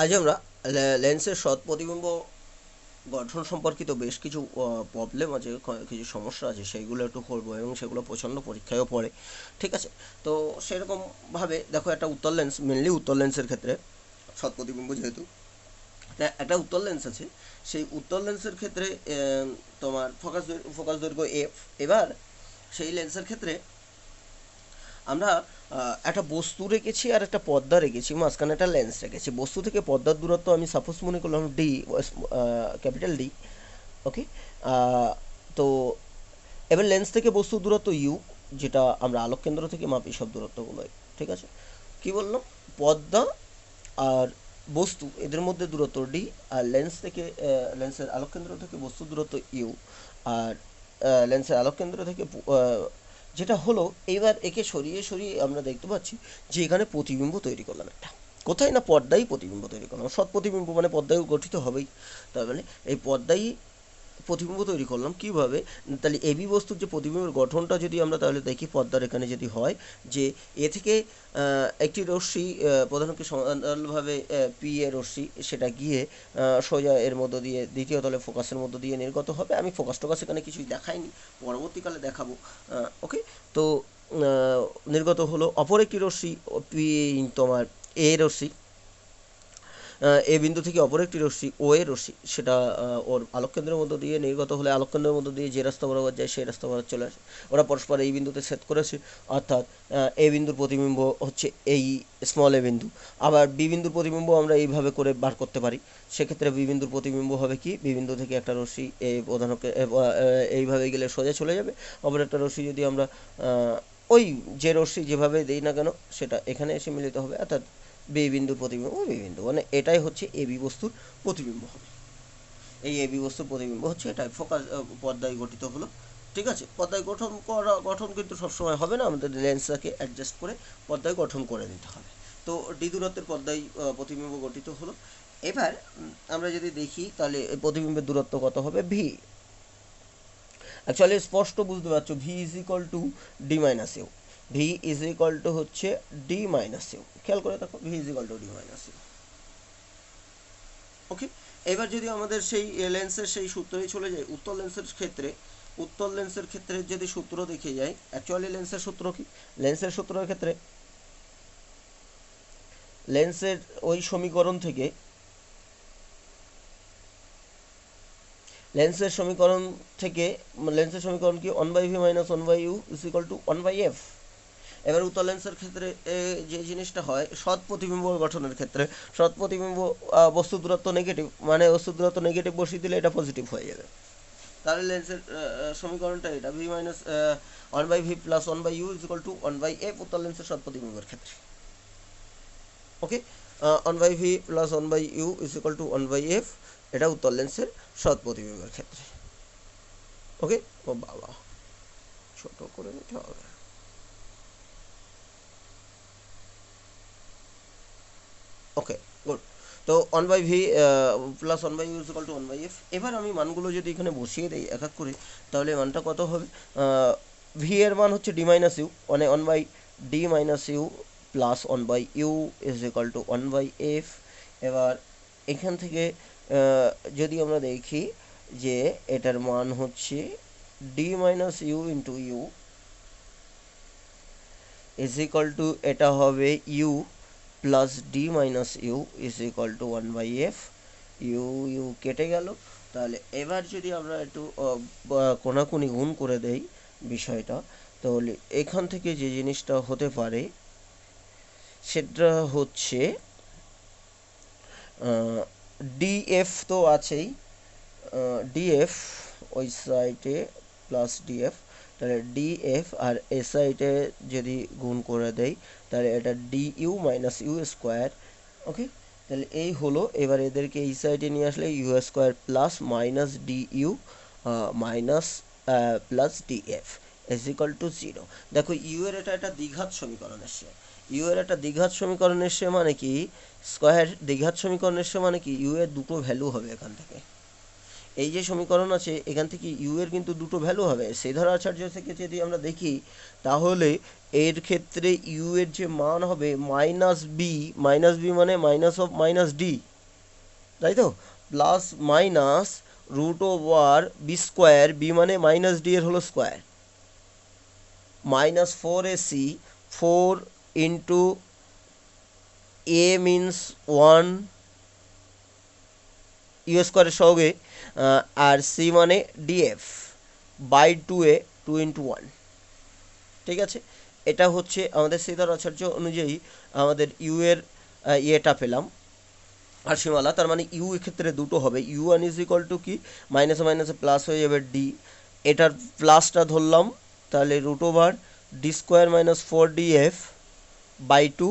আজ আমরা লেন্সের সৎ প্রতিবিম্ব গঠন সম্পর্কিত বেশ কিছু প্রবলেম আছে, কিছু সমস্যা আছে, সেইগুলো একটু করবো এবং সেগুলো প্রচণ্ড পরীক্ষায়ও পড়ে। ঠিক আছে? তো সেরকমভাবে দেখো, একটা উত্তর লেন্স, মেনলি উত্তর লেন্সের ক্ষেত্রে সৎ প্রতিবিম্ব যেহেতু, তা একটা উত্তর লেন্স আছে। সেই উত্তর লেন্সের ক্ষেত্রে তোমার ফোকাস দৈর্ঘ্য এফ। এবার সেই লেন্সের ক্ষেত্রে আমরা একটা বস্তু রেখেছি আর একটা পর্দা রেখেছি, মাঝখানে একটা লেন্স রেখেছি। বস্তু থেকে পর্দার দূরত্ব আমি সাপোজ মনে করলাম ডি, ক্যাপিটাল ডি। ওকে। তো এবার লেন্স থেকে বস্তুর দূরত্ব ইউ, যেটা আমরা আলোক কেন্দ্র থেকে মাপি সব দূরত্বগুলোই। ঠিক আছে? কি বললাম? পর্দা আর বস্তু এদের মধ্যে দূরত্ব ডি, আর লেন্স থেকে লেন্সের আলোক কেন্দ্র থেকে বস্তুর দূরত্ব ইউ, আর লেন্সের আলোক কেন্দ্র থেকে যেটা হলো, এইবার একে সরিয়ে সরিয়ে আমরা দেখতে পাচ্ছি যে এখানে প্রতিবিম্ব তৈরি করলাম একটা। কোথায় না পর্দায় প্রতিবিম্ব তৈরি করলাম, সৎ প্রতিবিম্ব মানে পর্দায় গঠিত হবেই। তার মানে এই পর্দায় প্রতিবিম্ব তৈরি করলাম কীভাবে? তাহলে এবি বস্তুর যে প্রতিবিম্বের গঠনটা যদি আমরা তাহলে দেখি, পর্দার এখানে যদি হয় যে এ থেকে একটি রশ্মি প্রধানত সমান্তরালভাবে পি এর রশ্মি, সেটা গিয়ে সোজা এর মধ্য দিয়ে দ্বিতীয় তলে ফোকাসের মধ্য দিয়ে নির্গত হবে। আমি ফোকাস টোকাস এখানে কিছুই দেখাইনি, পরবর্তীকালে দেখাবো। ওকে। তো নির্গত হলো অপর একটি রশ্মি, পি, তোমার এ রশ্মি। এ বিন্দু থেকে অপর একটি রশ্মি, ও এর রশ্মি, সেটা ওর আলোককেন্দ্রের মধ্য দিয়ে নির্গত হলে আলোককেন্দ্রের মধ্য দিয়ে যে রাস্তা বরাবর যায় সেই রাস্তা বরাবর চলে আসে। ওরা পরস্পর এই বিন্দুতে ছেদ করেছে, অর্থাৎ এ বিন্দুর প্রতিবিম্ব হচ্ছে এই স্মল এ বিন্দু। আবার বি বিন্দুর প্রতিবিম্ব আমরা এইভাবে করে বার করতে পারি। সেক্ষেত্রে বি বিন্দুর প্রতিবিম্ব হবে কি, বি বিন্দু থেকে একটা রশ্মি এই প্রধানকে এইভাবে গেলে সোজা চলে যাবে। অপর একটা রশ্মি যদি আমরা ওই যে রশ্মি যেভাবে দিই না কেন সেটা এখানে এসে মিলিত হবে, অর্থাৎ বি বিন্দুর প্রতিবিম্ব বি বিন্দু, মানে এটাই হচ্ছে এবি বস্তুর প্রতিবিম্ব হবে। এই এবি বস্তুর প্রতিবিম্ব হচ্ছে এটাই ফোকাস পর্দায় গঠিত হলো। ঠিক আছে? পর্দায় গঠন কিন্তু সবসময় হবে না, আমাদের লেন্সটাকে অ্যাডজাস্ট করে পর্দায় গঠন করে নিতে হবে। তো ডি দূরত্বের পর্দায় প্রতিবিম্ব গঠিত হলো। এবার আমরা যদি দেখি তাহলে প্রতিবিম্বের দূরত্ব কত হবে, ভি। অ্যাকচুয়ালি স্পষ্ট বুঝতে পারছো, V is equal to D minus U. V is equal to হচ্ছে ডি মাইনাস ইউ। খেয়াল করে দেখো, V is equal to D minus U. Okay. এবার যদি আমাদের সেই লেন্সের সেই সূত্রেই চলে যায় উত্তর লেন্সের ক্ষেত্রে, উত্তর লেন্সের ক্ষেত্রে যদি সূত্র দেখে যাই, অ্যাকচুয়ালি লেন্সের সূত্র কি? লেন্সের সূত্রের ক্ষেত্রে লেন্সের ওই সমীকরণ থেকে, লেন্সের সমীকরণ থেকে লেন্সের সমীকরণ কি, one by V minus one by U is equal to one by F. এবার উত্তর লেন্সের ক্ষেত্রে যে জিনিসটা হয়, সৎ প্রতিবিম্ব গঠনের ক্ষেত্রে, সৎ প্রতিবিম্ব বস্তু দূরত্ব নেগেটিভ, মানে বস্তু দূরত্ব নেগেটিভ বসিয়ে দিলে এটা পজিটিভ হয়ে যাবে। তাহলে লেন্সের সমীকরণটা এটা, V minus one by V plus one by U is equal to one by F উত্তর লেন্সের সৎ প্রতিবিম্বের ক্ষেত্রে। Okay. One by V plus one by U is equal to one by F, এটা উত্তর লেন্সের সৎ প্রতিবিম্বের ক্ষেত্রে। ওকে। ও বাবা, ছোট করে নিতে হবে। Okay, good. তো one by V plus one by U equal to one by F. এবার আমি মানগুলো যদি এখানে বসিয়ে দিই এক এক করে, তাহলে মানটা কত হবে? ভি এর মান হচ্ছে ডি মাইনাস ইউ, মানে one by D minus U plus one by U is equal to one by F. এবার এখান থেকে যদি আমরা দেখি যে এটার মান হচ্ছে D minus U into U is equal to, এটা হবে U plus D minus U is equal to one by F. U U কেটে গেল। তাহলে এবার যদি আমরা একটু কোনাকুনি গুণ করে দেই বিষয়টা, তাহলে এখান থেকে যে জিনিসটা হতে পারে সেটা হচ্ছে ডিএফ তো আছেই, ডিএফ ওই সাইডে প্লাস ডিএফ, তাহলে ডিএফ আর এ সাইডে যদি গুণ করে দেই তাহলে এটা D U minus U square. Okay. তাহলে এই হলো, এবার এদেরকে এই সাইডে নিয়ে আসলে U square plus minus D U minus plus DF is equal to zero. দেখো, ইউ এর এটা একটা দ্বিঘাত সমীকরণ এসছে। ইউ এর একটা দ্বিঘাত সমীকরণ এসছে মানে কি, স্কোয়ার দ্বিঘাত সমীকরণ এসছে মানে কি, ইউ এর দুটো ভ্যালু হবে এখান থেকে। এই যে সমীকরণ আছে এখান থেকে ইউ এর কিন্তু দুটো ভ্যালু হবে। শ্রীধর আচার্য থেকে যদি আমরা দেখি তাহলে এর ক্ষেত্রে ইউ এর যে মান হবে মাইনাস বি মানে মাইনাস অফ মাইনাস ডি, তাই তো, plus minus root over B square, B মানে মাইনাস ডি এর হলো square, minus 4ac, 4 into A means 1 U স্কোয়ারের সহগে, আর সি মানে ডিএফ বাই 2a, 2 ইন্টু 1। ঠিক আছে, এটা হচ্ছে আমাদের শ্রীধর আচার্য অনুযায়ী আমাদের ইউ এর ইয়েটা পেলাম আর সীমালা। তার মানে ইউ এক্ষেত্রে দুটো হবে, U one is equal to কি, মাইনাসে মাইনাসে প্লাস হয়ে যাবে ডি, এটার প্লাসটা ধরলাম, তাহলে root over D square minus 4df by 2,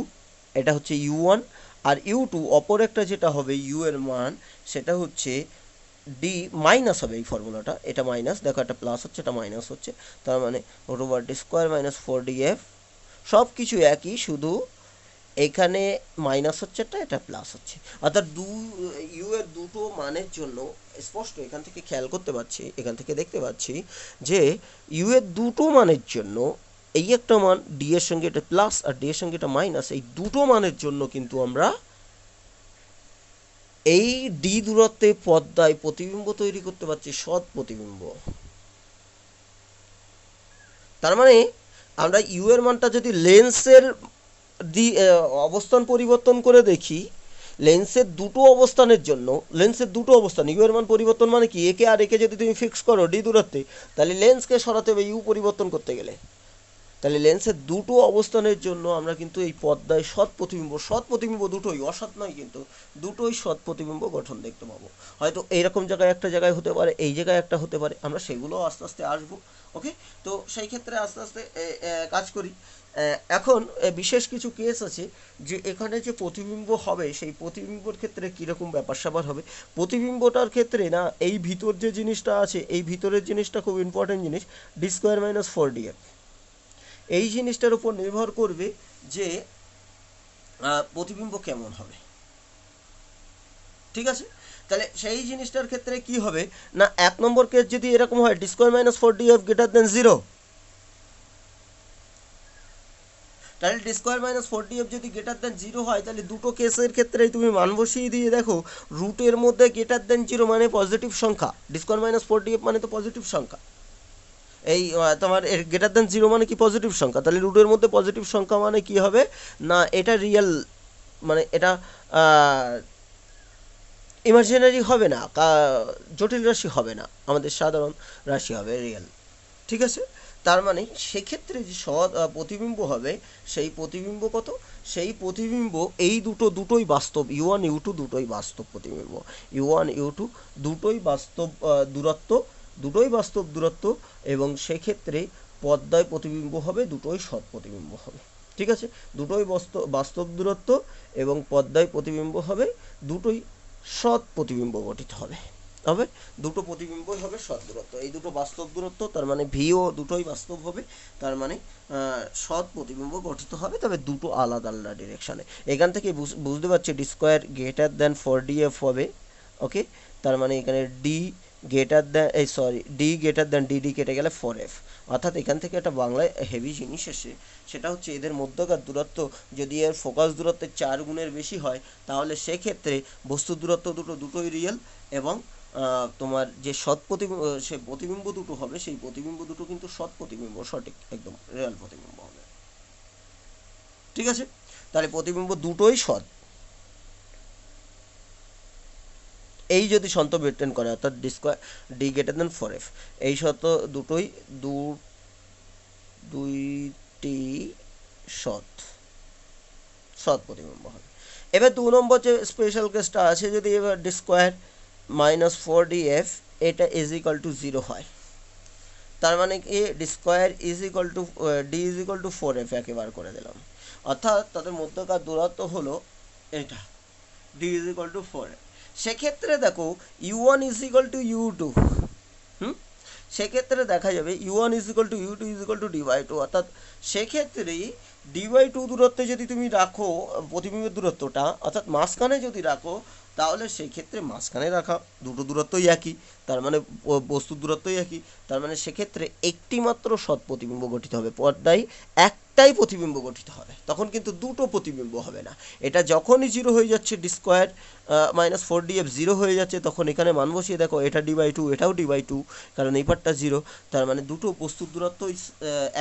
এটা হচ্ছে ইউ ওয়ান। আর ইউ টু অপর একটা যেটা হবে ইউ এর মান, সেটা হচ্ছে ডি মাইনাস হবে এই ফর্মুলাটা, এটা মাইনাস, দেখো একটা প্লাস হচ্ছে এটা মাইনাস হচ্ছে, তার মানে root over D square minus 4df, সব কিছু একই, শুধু এখানে মাইনাস হচ্ছে এটা প্লাস হচ্ছে। অর্থাৎ ইউ এর দুটো মানের জন্য স্পষ্ট এখান থেকে খেয়াল করতে পারছি, এখান থেকে দেখতে পাচ্ছি যে ইউ এর দুটো মানের জন্য এই একটা মান ডি এর সঙ্গে এটা প্লাস আর ডি এর সঙ্গে এটা মাইনাস, এই দুটো মানের জন্য কিন্তু আমরা এই ডি দূরত্বে পর্দায় প্রতিবিম্ব তৈরি করতে পারছি, সৎ প্রতিবিম্ব। তার মানে আমরা ইউ এর মানটা যদি লেন্সের অবস্থান পরিবর্তন করে দেখি, লেন্সের দুটো অবস্থানের জন্য, লেন্সের দুটো অবস্থান, ইউ এর মান পরিবর্তন মানে কি, একে আর একে যদি তুমি ফিক্স করো ডি দূরত্বে, তাহলে লেন্সকে সরাতে হবে ইউ পরিবর্তন করতে গেলে। তাহলে লেন্সের দুটো অবস্থানের জন্য আমরা কিন্তু এই পর্দায় সৎ প্রতিবিম্ব দুটোই, অসৎ নয় কিন্তু, দুটোই সৎ প্রতিবিম্ব গঠন দেখতে পাবো। হয়তো এইরকম জায়গায় একটা জায়গায় হতে পারে, এই জায়গায় একটা হতে পারে, আমরা সেগুলো আস্তে আস্তে আসবো। ওকে, তো সেই ক্ষেত্রে আস্তে আস্তে কাজ করি। এখন বিশেষ কিছু কেস আছে যে এখানে যে প্রতিবিম্ব হবে সেই প্রতিবিম্বর ক্ষেত্রে কীরকম ব্যাপার স্যাপার হবে। প্রতিবিম্বটার ক্ষেত্রে না, এই ভিতর যে জিনিসটা আছে, এই ভিতরের জিনিসটা খুব ইম্পর্টেন্ট জিনিস, ডি স্কোয়ার মাইনাস 4df, এই জিনিসটার উপর নির্ভর করবে যে প্রতিবিম্ব কেমন হবে। ঠিক আছে, তাহলে সেই জিনিসটার ক্ষেত্রে কি হবে না, এক নম্বর কেস যদি এরকম হয় D square minus 4df greater than 0, তাহলে ডি স্কোয়ার মাইনাস 4df যদি গ্রেটার দেন 0 হয়, তাহলে দুটো কেসের ক্ষেত্রেই তুমি মান বসিয়ে দিয়ে দেখো, রুটের মধ্যে গ্রেটার দেন 0 মানে পজিটিভ সংখ্যা, ডি স্কোয়ার মাইনাস 4df মানে তো পজিটিভ সংখ্যা, এই তোমার গ্রেটার দেন 0 মানে কি পজিটিভ সংখ্যা, তাহলে রুটের মধ্যে পজিটিভ সংখ্যা মানে কি হবে না, এটা রিয়েল, মানে এটা ইমাজিনারি হবে না, জটিল রাশি হবে না, আমাদের সাধারণ রাশি হবে, রিয়েল। ঠিক আছে, তার মানে সেক্ষেত্রে যে সৎ প্রতিবিম্ব হবে, সেই প্রতিবিম্ব কত, সেই প্রতিবিম্ব এই দুটোই বাস্তব, ইউ ওয়ান ইউ টু দুটোই বাস্তব প্রতিবিম্ব, ইউ ওয়ান ইউ টু দুটোই বাস্তব দূরত্ব, দুটোই বাস্তব দূরত্ব, এবং সেক্ষেত্রে পর্দায় প্রতিবিম্ব হবে দুটোই সৎ প্রতিবিম্ব হবে। ঠিক আছে, দুটোই বাস্তব দূরত্ব এবং পর্দায় প্রতিবিম্ব হবে দুটোই সৎ প্রতিবিম্ব গঠিত হবে, হবে দুটো প্রতিবিম্বই হবে সৎ দূরত্ব, এই দুটো বাস্তব দূরত্ব, তার মানে ভিও দুটোই বাস্তব হবে, তার মানে সৎ প্রতিবিম্ব গঠিত হবে, তবে দুটো আলাদা আলাদা ডিরেকশানে। এখান থেকে বুঝতে পারছি D square greater than 4df হবে। ওকে, তার মানে এখানে D greater than, D greater than DD কেটে গেলে 4f, অর্থাৎ এখান থেকে একটা বাংলায় হেভি জিনিস এসে, সেটা হচ্ছে এদের মধ্যকার দূরত্ব যদি এর ফোকাস দূরত্বের 4 গুণের বেশি হয়, তাহলে সেক্ষেত্রে বস্তু দূরত্ব দুটোই রিয়েল, এবং তোমার যে সৎ প্রতিবিম্ব, সে প্রতিবিম্ব দুটো হবে, সেই প্রতিবিম্ব দুটো কিন্তু সৎ প্রতিবিম্ব, সঠিক একদম রিয়েল প্রতিবিম্ব হবে। ঠিক আছে, তাহলে প্রতিবিম্ব দুটোই সৎ, এই যদি শর্ত মেনটেন করে, অর্থাৎ ডি স্কোয়ার ডি গ্রেটার দেন 4f, এই শর্ত দুটোই দুইটি সৎ প্রতিবিম্ব হবে। এবার 2 নম্বর যে স্পেশাল কেসটা আছে, যদি এবার ডি স্কোয়ার মাইনাস 4df এটা ইজ ইকাল টু 0 হয়, তার মানে কি D square is equal to D is equal two 4f একেবারে করে দিলাম, অর্থাৎ তাদের মধ্যকার দূরত্ব হলো এটা, D is equal two 4f। সেক্ষেত্রে দেখো U one is equal to U two, সেক্ষেত্রে দেখা যাবে U one is equal to U two is equal to D by two, অর্থাৎ সেক্ষেত্রেই ডি বাই টু দূরত্বে যদি তুমি রাখো প্রতিবিম্বের দূরত্বটা, অর্থাৎ মাঝখানে যদি রাখো, তাহলে সেই ক্ষেত্রে মাঝখানে রাখা দুটো দূরত্বই একই, তার মানে বস্তুর দূরত্বই একই, তার মানে সেক্ষেত্রে একটি মাত্র সৎ প্রতিবিম্ব গঠিত হবে, পর্দায় একটা একটাই প্রতিবিম্ব গঠিত হবে, তখন কিন্তু দুটো প্রতিবিম্ব হবে না। এটা যখনই জিরো হয়ে যাচ্ছে, D square minus four D F zero হয়ে যাচ্ছে, তখন এখানে মান বসিয়ে দেখো এটা ডি বাই টু, এটাও ডি বাই টু, কারণ এই পার্টটা জিরো। তার মানে দুটো বস্তুর দূরত্ব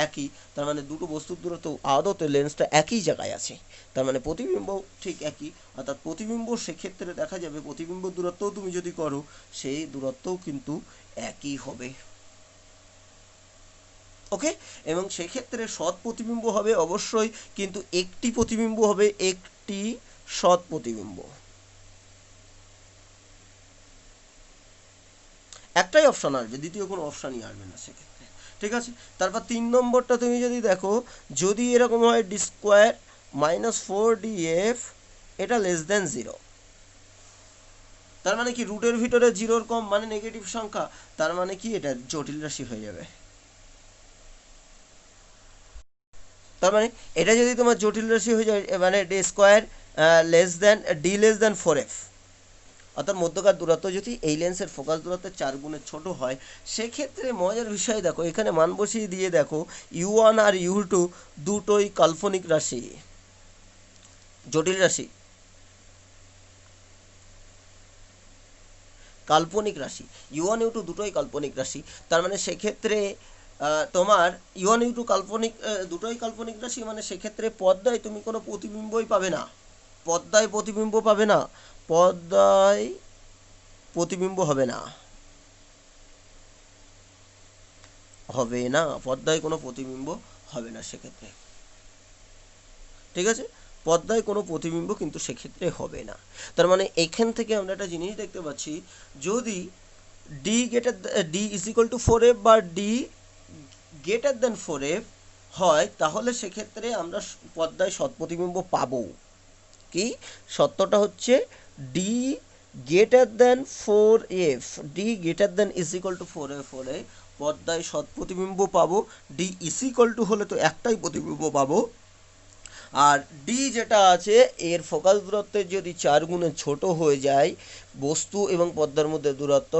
একই, তার মানে দুটো বস্তুর দূরত্ব আদতে লেন্সটা একই জায়গায় আছে, তার মানে প্রতিবিম্ব ঠিক একই। অর্থাৎ প্রতিবিম্ব সেক্ষেত্রে দেখা যাবে প্রতিবিম্ব দূরত্বও তুমি যদি করো, সেই দূরত্বও কিন্তু একই হবে। ওকে, এবং সেক্ষেত্রে সৎ প্রতিবিম্ব হবে অবশ্যই, কিন্তু একটি প্রতিবিম্ব হবে, একটি সৎ প্রতিবিম্ব, একটাই অপশান আসবে, দ্বিতীয় কোনো অপশানই আসবে না সেক্ষেত্রে। ঠিক আছে, তারপর 3 নম্বরটা তুমি যদি দেখো, যদি এরকম হয় D square minus four D F এটা লেস দেন জিরো, তার মানে কি রুটের ভিতরে জিরোর কম মানে নেগেটিভ সংখ্যা, তার মানে কি এটা জটিল রাশি হয়ে যাবে। তার মানে এটা যদি তোমার জটিল রাশি হয়ে যায়, মানে D square less than four F, অর্থাৎ মধ্যকার দূরত্ব যদি এই লেন্সের ফোকাস দূরত্বের 4 গুণের ছোট হয়, সেক্ষেত্রে মজার বিষয় দেখো, এখানে মান বসিয়ে দিয়ে দেখো ইউ ওয়ান আর ইউ টু দুটোই কাল্পনিক রাশি, জটিল রাশি, কাল্পনিক রাশি, ইউ ওয়ান ইউ টু দুটোই কাল্পনিক রাশি। তার মানে সেক্ষেত্রে তোমার ইউ ওয়ান ইউ টু কাল্পনিক, দুটোই কাল্পনিক রাশি, মানে সেক্ষেত্রে পর্দায় তুমি কোনো প্রতিবিম্বই পাবে না, পর্দায় প্রতিবিম্ব পাবে না, পর্দায় প্রতিবিম্ব হবে না, হবে না, পর্দায় কোনো প্রতিবিম্ব হবে না সেক্ষেত্রে। ঠিক আছে, পর্দায় কোনো প্রতিবিম্ব কিন্তু সেক্ষেত্রে হবে না। তার মানে এখান থেকে আমরা একটা জিনিস দেখতে পাচ্ছি, যদি D greater D is equal to four F বা D greater than four F হয়, তাহলে সেক্ষেত্রে আমরা পর্দায় সৎ প্রতিবিম্ব পাবো। কি সত্যটা হচ্ছে, D greater than four F, D greater then is equal to four F হলে পর্দায় সৎ প্রতিবিম্ব পাবো, ডি ইজ ইকুয়াল টু হলে তো একটাই প্রতিবিম্ব পাবো, আর ডি যেটা আছে এর ফোকাস দূরত্বের যদি 4 গুণে ছোট হয়ে যায় বস্তু এবং পর্দার মধ্যে দূরত্ব,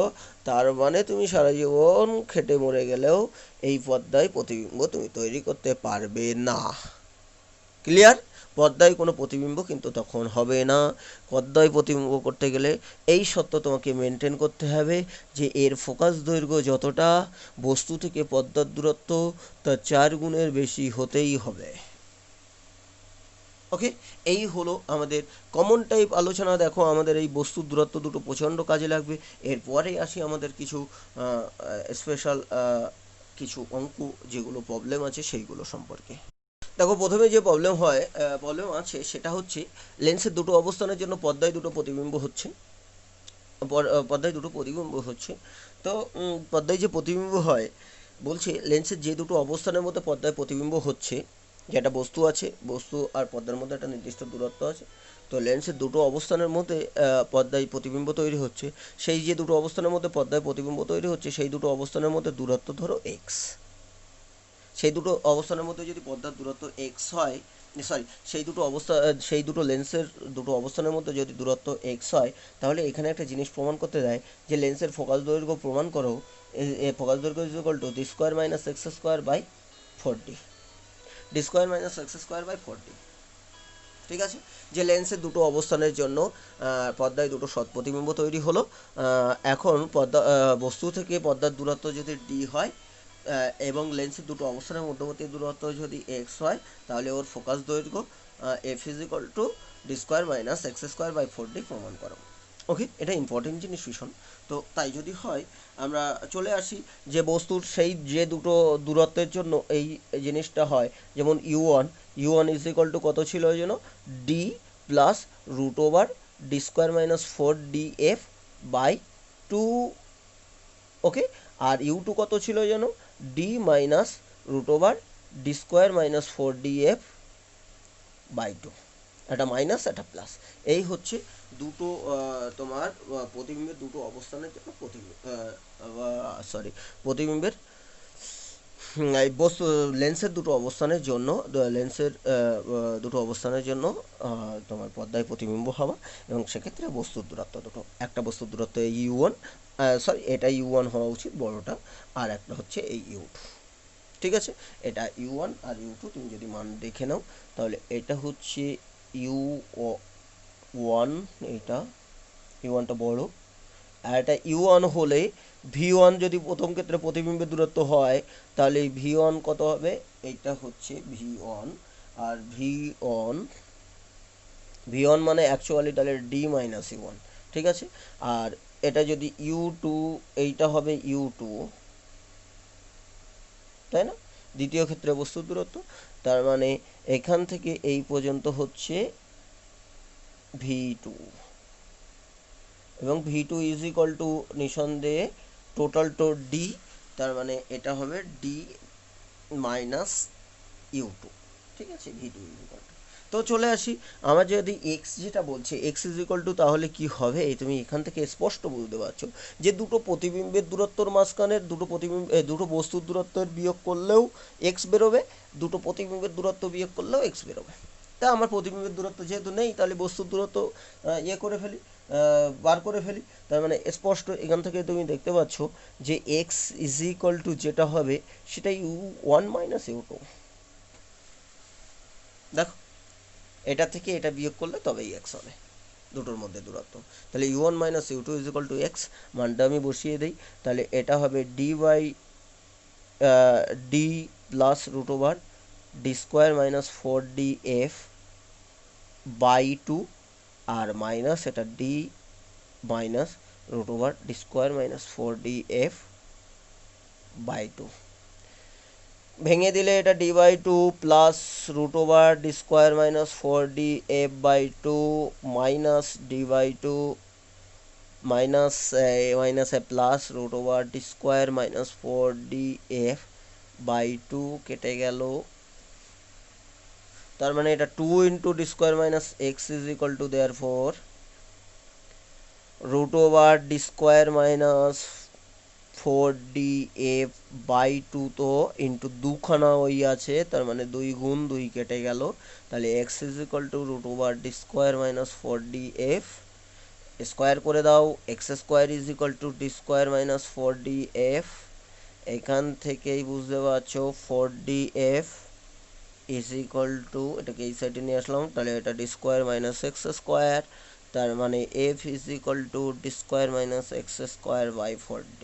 তার মানে তুমি সারা জীবন খেটে মরে গেলেও এই পর্দায় প্রতিবিম্ব তুমি তৈরি করতে পারবে না। ক্লিয়ার, পর্দায় কোনো প্রতিবিম্ব কিন্তু তখন হবে না। পর্দায় প্রতিবিম্ব করতে গেলে এই সত্য তোমাকে মেনটেন করতে হবে যে এর ফোকাস দৈর্ঘ্য যতটা বস্তু থেকে পর্দার দূরত্ব তার 4 গুণের বেশি হতেই হবে। ওকে, এই হলো আমাদের কমন টাইপ আলোচনা। দেখো আমাদের এই বস্তুর দূরত্ব দুটো প্রচণ্ড কাজে লাগবে। এরপরে আসি আমাদের কিছু স্পেশাল কিছু অঙ্ক যেগুলো প্রবলেম আছে সেইগুলো সম্পর্কে। দেখো প্রথমে যে প্রবলেম আছে সেটা হচ্ছে লেন্সের দুটো অবস্থানের জন্য পর্দায় দুটো প্রতিবিম্ব হচ্ছে। তো পর্দায় যে প্রতিবিম্ব হয়, বলছে লেন্সের যে দুটো অবস্থানের মধ্যে পর্দায় প্রতিবিম্ব হচ্ছে, যেটা বস্তু আছে, বস্তু আর পর্দার মধ্যে একটা নির্দিষ্ট দূরত্ব আছে, তো লেন্সের দুটো অবস্থানের মধ্যে পর্দায় প্রতিবিম্ব তৈরি হচ্ছে, সেই যে দুটো অবস্থানের মধ্যে পর্দায় প্রতিবিম্ব তৈরি হচ্ছে সেই দুটো অবস্থানের মধ্যে দূরত্ব ধরো এক্স, সেই দুটো অবস্থানের মধ্যে যদি পর্দার দূরত্ব এক্স হয়, সরি, সেই দুটো লেন্সের দুটো অবস্থানের মধ্যে যদি দূরত্ব এক্স হয়, তাহলে এখানে একটা জিনিস প্রমাণ করতে দেয় যে লেন্সের ফোকাস দৈর্ঘ্য প্রমাণ করো, ফোকাস দৈর্ঘ্য is equal to D square minus X square by four D, D square minus X square by four D. ঠিক আছে, যে লেন্সের দুটো অবস্থানের জন্য পর্দায় দুটো সৎ প্রতিবিম্ব তৈরি হলো। এখন বস্তু থেকে পর্দার দূরত্ব যদি ডি হয় এবং লেন্সের দুটো অবস্থানের মধ্যবর্তী দূরত্ব যদি এক্স হয়, তাহলে ওর ফোকাস দৈর্ঘ্য F is equal to D square minus X square by four D প্রমাণ করো। ওকে, এটা ইম্পর্টেন্ট জিনিস ভীষণ। তো তাই যদি হয়, আমরা চলে আসি যে বস্তুর সেই যে দুটো দূরত্বের জন্য এই জিনিসটা হয়, যেমন U one is equal to কত ছিল ওই জন্য, D plus root over D square minus four D F by two. Okay, আর ইউ টু কত ছিল যেন, D minus root over D square minus four D F by two, একটা minus একটা প্লাস। এই হচ্ছে দুটো তোমার প্রতিবিম্বের দুটো অবস্থানের জন্য প্রতিবিম্বের এই বস্তু লেন্সের দুটো অবস্থানের জন্য তোমার পর্দায় প্রতিবিম্ব হওয়া, এবং সেক্ষেত্রে বস্তুর দূরত্ব দুটো, একটা বস্তুর দূরত্ব এই ইউ ওয়ান, এটা ইউ ওয়ান হওয়া উচিত বড়টা, আর একটা হচ্ছে এই ইউ টু। ঠিক আছে, এটা u1 আর u2 তুমি যদি মান দেখে নাও তাহলে এটা হচ্ছে u1, এটা u1টা বড়, আর এটা u1 হলে v1 যদি প্রথম ক্ষেত্রে প্রতিবিম্বের দূরত্ব হয় তাহলে এই v1 কত হবে, এটা হচ্ছে v1, আর v1 মানে অ্যাকচুয়ালি তাহলে d মাইনাস u1, ঠিক আছে। আর এটা যদি u2, এইটা হবে u2, তাই না, দ্বিতীয় ক্ষেত্রে বস্তুর দূরত্ব, তার মানে এখান থেকে এই পর্যন্ত হচ্ছে v2, এবং v2 ইজ ইকুয়াল টু নিঃসন্দেহে টোটাল টো ডি, তার মানে এটা হবে ডি মাইনাস u2, ঠিক আছে, v2 ইজ ইকুয়াল টু। তো চলে আসি, আমার যদি এক্স যেটা বলছে এক্স ইজ ইকুয়াল টু, তাহলে কি হবে এই তুমি এখান থেকে স্পষ্ট বুঝতে পারছো যে দুটো প্রতিবিম্বের দূরত্বর মাঝখানের দুটো বস্তুর দূরত্বের বিয়োগ করলেও এক্স বেরোবে, দুটো প্রতিবিম্বের দূরত্ব বিয়োগ করলেও এক্স বেরোবে। তা আমার প্রতিবিম্বের দূরত্ব যেহেতু নেই তাহলে বস্তুর দূরত্ব করে ফেলি, বার করে ফেলি, তার মানে স্পষ্ট এখান থেকে তুমি দেখতে পাচ্ছ যে এক্স ইজ ইকুয়াল টু যেটা হবে সেটা u1 মাইনাস u2। দেখো, এটা থেকে এটা বিয়োগ করলে তবেই এক্স হবে দুটোর মধ্যে দূরত্ব, তাহলে u1 minus u2 is equal to X, মানটা আমি বসিয়ে দিই, তাহলে এটা হবে D by D plus root over D square minus 4df by 2, আর মাইনাস এটা D minus root over D square minus 4df by 2, ভেঙে দিলে এটা D by 2 plus root over D square minus 4df by 2 minus D by 2 minus minus plus root over D square minus 4df by 2 কেটে গেল, তার মানে এটা 2 into D square minus X is equal to there four root over D square minus 4df by 2, তো into দুখানা ওই আছে, তার মানে 2 গুণ 2 কেটে গেল, তাহলে X is equal to root over D square minus 4df, square করে দাও, X square is equal to D square minus 4df, এখান থেকেই বুঝতে পারছো 4df ইজ ইকুয়াল টু, এটাকে এই সাইডে নিয়ে আসলাম, তাহলে এটা D square minus X square, তার মানে F is equal to D square minus X square by 4d।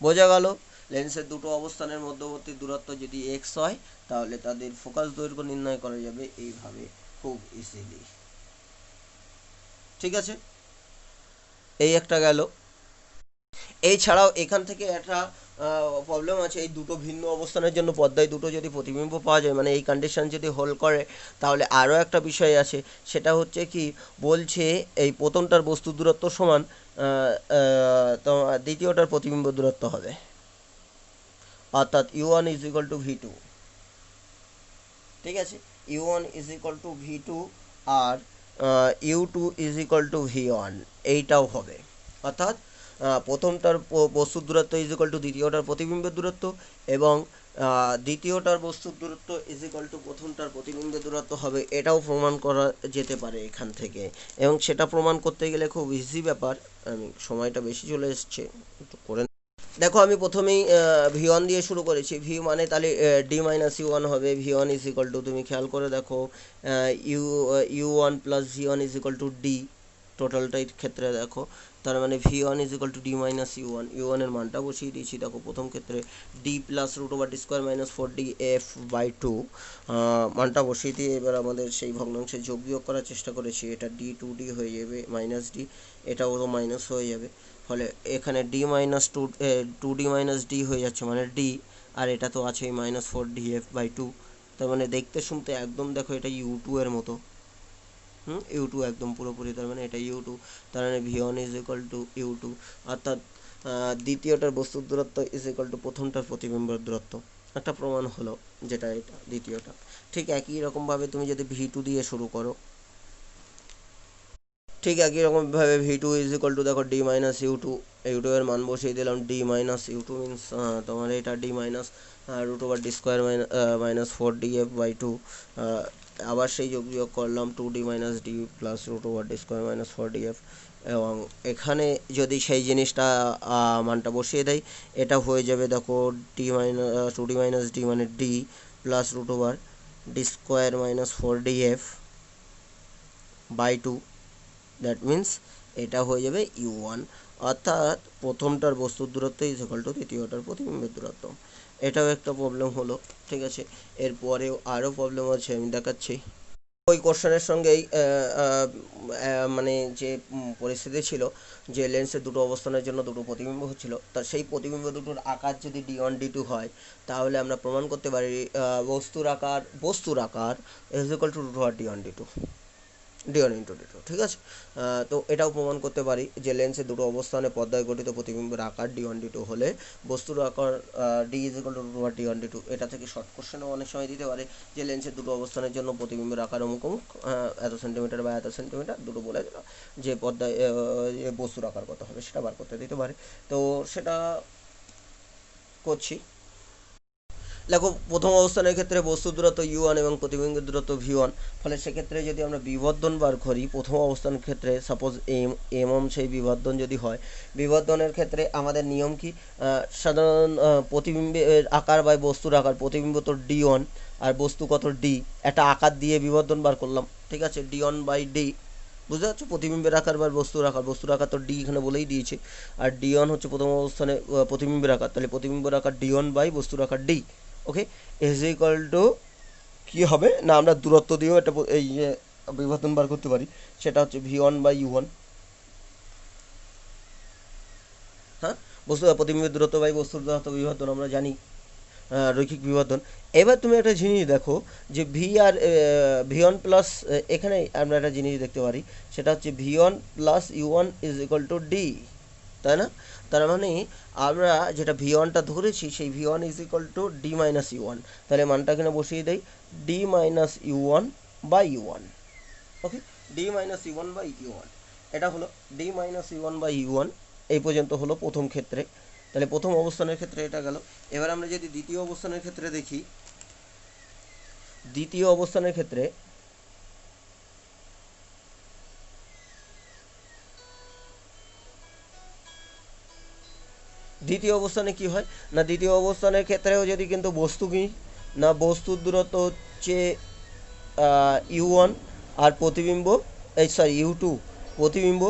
বোঝা গেল, লেন্সের দুটো অবস্থানের মধ্যবর্তী দূরত্ব যদি এক্স হয় তাহলে তাদের ফোকাস দৈর্ঘ্য নির্ণয় করা যাবে এইভাবে খুব ইজিলি, ঠিক আছে, এই একটা গেল। এছাড়াও এখান থেকে একটা প্রবলেম আছে, এই দুটো ভিন্ন অবস্থানের জন্য পর্দায় দুটো যদি প্রতিবিম্ব পাওয়া যায়, মানে এই কন্ডিশন যদি হোল্ড করে, তাহলে আরও একটা বিষয় আছে, সেটা হচ্ছে কি বলছে এই প্রথমটার বস্তু দূরত্ব সমান তোমার দ্বিতীয়টার প্রতিবিম্ব দূরত্ব হবে, অর্থাৎ u1 is equal to v2, ঠিক আছে, u1 is equal to v2 আর u2 is equal to v1, এইটাও হবে, অর্থাৎ প্রথমটার বস্তুর দূরত্ব ইজ ইকুয়াল টু দ্বিতীয়টার প্রতিবিম্বের দূরত্ব, এবং দ্বিতীয়টার বস্তুর দূরত্ব ইজ ইকুয়াল টু প্রথমটার প্রতিবিম্বের দূরত্ব হবে, এটাও প্রমাণ করা যেতে পারে এখান থেকে, এবং সেটা প্রমাণ করতে গেলে খুব ইজি ব্যাপার, আমি সময়টা বেশি চলে এসছে একটু করে। দেখো, আমি প্রথমেই v1 দিয়ে শুরু করেছি, v মানে তাহলে d মাইনাস u1 হবে, v1 ইজ ইকুয়াল টু, তুমি খেয়াল করে দেখো u1 plus v1 is equal to d, টোটালটাই ক্ষেত্রে দেখো, তার মানে v1 is equal to d minus u1 এর মানটা বসিয়ে দিয়েছি, দেখো প্রথম ক্ষেত্রে d plus root over D square minus 4df by 2 মানটা বসিয়ে দিয়ে এবার আমাদের সেই ভগ্নাংশে যোগ বিয়োগ করার চেষ্টা করেছি, এটা d 2d হয়ে যাবে মাইনাস d, এটাও তো মাইনাস হয়ে যাবে, ফলে এখানে d minus 2d minus d হয়ে যাচ্ছে মানে d, আর এটা তো আছেই মাইনাস 4df বাই 2, তার মানে দেখতে শুনতে একদম দেখো এটা u2 এর মতো, u2 একদম পুরোপুরি, তার মানে এটা u2, তার মানে v1 is equal two u2, অর্থাৎ দ্বিতীয়টার বস্তুর দূরত্ব ইজ ইকুয়াল টু প্রথমটার প্রতিবিম্বের দূরত্ব, একটা প্রমাণ হলো যেটা এটা দ্বিতীয়টা। ঠিক একই রকমভাবে তুমি যদি v2 দিয়ে শুরু করো, ঠিক একই রকমভাবে v2 ইজ ইকুয়াল টু দেখো d মাইনাস u2 এর মান বসিয়ে দিলাম, d মাইনাস u2 মিনস তোমার এটা d minus root over D square minus 4df by 2, আবার সেই যোগ বিয়োগ করলাম 2d minus D plus root over D square minus 4df, এবং এখানে যদি সেই জিনিসটা মানটা বসিয়ে দেয়, এটা হয়ে যাবে দেখো D minus 2d minus D মানে D plus root over D square minus 4df by 2, that means এটা হয়ে যাবে u1, অর্থাৎ প্রথমটার বস্তুর দূরত্ব ইজ ইকুয়াল টু দ্বিতীয়টার প্রতিবিম্বের দূরত্ব। এটাও একটা প্রবলেম হলো, ঠিক আছে। এরপরেও আরও প্রবলেম আছে, আমি দেখাচ্ছি। ওই কোশ্চেনের সঙ্গেই মানে যে পরিস্থিতি ছিল যে লেন্সের দুটো অবস্থানের জন্য দুটো প্রতিবিম্ব হচ্ছিল, তা সেই প্রতিবিম্ব দুটোর আকার যদি d1 d2 হয়, তাহলে আমরা প্রমাণ করতে পারি বস্তুর আকার is equal to root over d1 d2, d1 into d2, ঠিক আছে। তো এটাও প্রমাণ করতে পারি যে লেন্সের দুটো অবস্থানে পর্দায় গঠিত প্রতিবিম্বের আকার d1 d2 হলে বস্তুর আকার d is equal to root over d1 d2। এটা থেকে শর্ট কোশ্চেনও অনেক সময় দিতে পারে যে লেন্সের দুটো অবস্থানের জন্য প্রতিবিম্বের আকার অমুক অমুক এত সেন্টিমিটার বা এত সেন্টিমিটার, দুটো বলে দিল যে পর্দায় বস্তুর আকার কত হবে সেটা বার করতে দিতে পারে। তো সেটা করছি। দেখো, প্রথম অবস্থানের ক্ষেত্রে বস্তুর দূরত্ব u1 এবং প্রতিবিম্বের দূরত্ব v1, ফলে সেক্ষেত্রে যদি আমরা বিবর্ধন বার করি প্রথম অবস্থানের ক্ষেত্রে, সাপোজ এম সেই বিবর্ধন যদি হয়, বিবর্ধনের ক্ষেত্রে আমাদের নিয়ম কি, সাধারণ প্রতিবিম্বের আকার বা বস্তুর আকার, প্রতিবিম্ব তো d1 আর বস্তু কত d, একটা আকার দিয়ে বিবর্ধন বার করলাম, ঠিক আছে, d1 বাই d, বুঝতে পারছো, প্রতিবিম্বের আকার বা বস্তুর আকার তো ডি এখানে বলেই দিয়েছে, আর d1 হচ্ছে প্রথম অবস্থানে প্রতিবিম্বের আকার, তাহলে প্রতিবিম্বের আকার d1 বাই বস্তুর আকার d। Okay, is equal to কী হবে না, আমরা দূরত্ব দিয়েও একটা এই যে বিবর্ধন বার করতে পারি, সেটা হচ্ছে v1 বাই u1। হ্যাঁ, প্রতিবিম্বের দূরত্ব বাই বস্তুর দূরত্ব বিবর্ধন আমরা জানি, রৈখিক বিবর্ধন। এবার তুমি একটা জিনিস দেখো যে ভি আর v1 প্লাস, এখানে আমরা একটা জিনিস দেখতে পারি, সেটা হচ্ছে v1 plus u1 is equal to d, তাই না? তার মানে আমরা যেটা v1টা ধরেছি সেই v1 is equal to d minus u1, তাহলে মানটা এখানে বসিয়ে দেই d minus u1 by u1। Okay, d minus u1 by u1, এটা হলো d minus u1 by u1। এই পর্যন্ত হলো প্রথম ক্ষেত্রে, তাহলে প্রথম অবস্থানের ক্ষেত্রে এটা গেল। এবার আমরা যদি দ্বিতীয় অবস্থানের ক্ষেত্রে দেখি, দ্বিতীয় অবস্থানের ক্ষেত্রে দ্বিতীয় অবস্থানে কি হয় না, দ্বিতীয় অবস্থানের ক্ষেত্রেও যদি কিন্তু বস্তু কি না, বস্তুর দূরত্ব হচ্ছে u1 আর প্রতিবিম্ব u2, প্রতিবিম্ব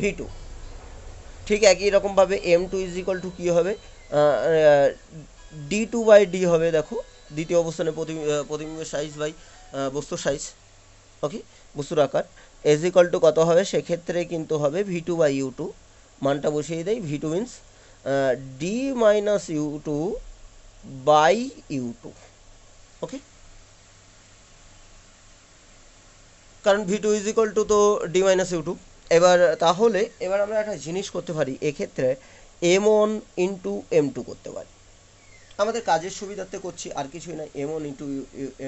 v2, ঠিক একই রকমভাবে m2 ইজ ইকুয়াল টু কী হবে, d2 বাই d হবে। দেখো, দ্বিতীয় অবস্থানে প্রতিবিম্বের সাইজ বাই বস্তুর সাইজ, ওকে, বস্তুর আকার ইজ ইকুয়াল টু কত হবে, সেক্ষেত্রে কিন্তু হবে v2 বাই u2, মানটা বসিয়ে দেয়, v2 means d minus u2 by u2। Okay, কারণ v2 ইজ ইকুয়াল টু তো d মাইনাস u2। এবার আমরা একটা জিনিস করতে পারি, এক্ষেত্রে m1 ইন্টু m2 করতে পারি, আমাদের কাজের সুবিধার্থে করছি, আর কিছুই না, m1 ইন্টু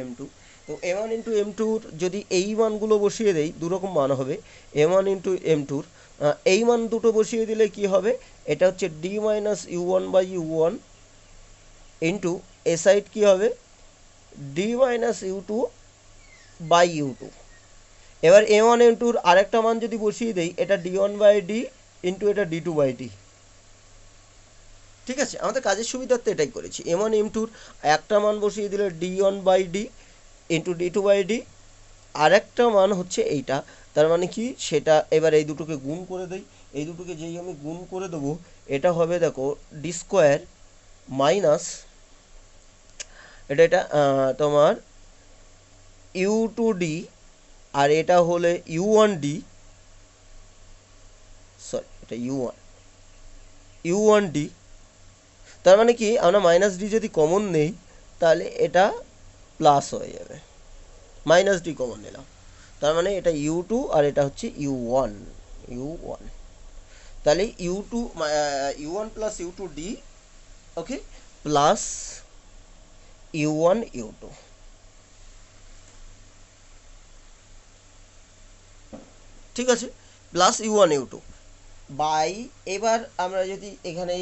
m2। তো m1 ইন্টু m2-র যদি এই মানগুলো বসিয়ে দেই, দুরকম মান হবে, m1 ইন্টু m2-র এই মান দুটো বসিয়ে দিলে কি হবে, এটা হচ্ছে d minus u1 by u1 into এ সাইড কী হবে, d minus u2 by u2। এবার m1 m2-র আরেকটা মান যদি বসিয়ে দেই, এটা d1 বাই d ইন্টু এটা d2 বাই d, ঠিক আছে, আমাদের কাজের সুবিধার্থে এটাই করেছি। m1 m2-র একটা মান বসিয়ে দিলে d1 by d into d2 by d, আর একটা মান হচ্ছে এইটা, তার মানে কি, সেটা এবার এই দুটোকে গুণ করে দেই, এই দুটোকে যেই আমি গুণ করে দেবো, এটা হবে দেখো d স্কোয়ার মাইনাস এটা তোমার u2d, আর এটা হলে u1d, সরি এটা u1d। তার মানে কি, আমরা মাইনাস ডি যদি কমন নেই তাহলে এটা প্লাস হয়ে যাবে, মাইনাস ডি কমন নিলাম, তার মানে এটা u2 আর এটা হচ্ছে u1, তাহলে u1 প্লাস u2d, ওকে, প্লাস u1 u2, ঠিক আছে, প্লাস u1 u2 বাই, এবার আমরা যদি এখানে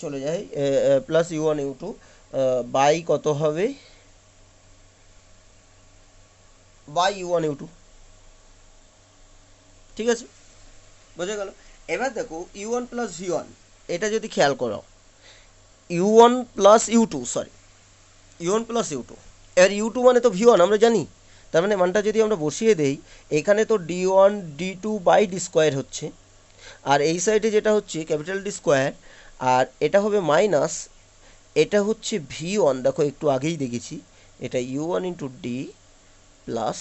চলে যাই, প্লাস u1 u2 বাই কত হবে, by U one U two. ঠিক আছে, বোঝা গেল। এবার দেখো U one plus V one, এটা যদি খেয়াল করো, U one plus U two, sorry U one plus U two, এবার ইউ টু মানে তো ভি ওয়ান আমরা জানি, তার মানে মানটা যদি আমরা বসিয়ে দেই, এখানে তো D one D two by D square হচ্ছে, আর এই সাইডে যেটা হচ্ছে ক্যাপিটাল ডি স্কোয়ার, আর এটা হবে মাইনাস, এটা হচ্ছে ভি ওয়ান, দেখো একটু আগেই দেখেছি, এটা U one into D plus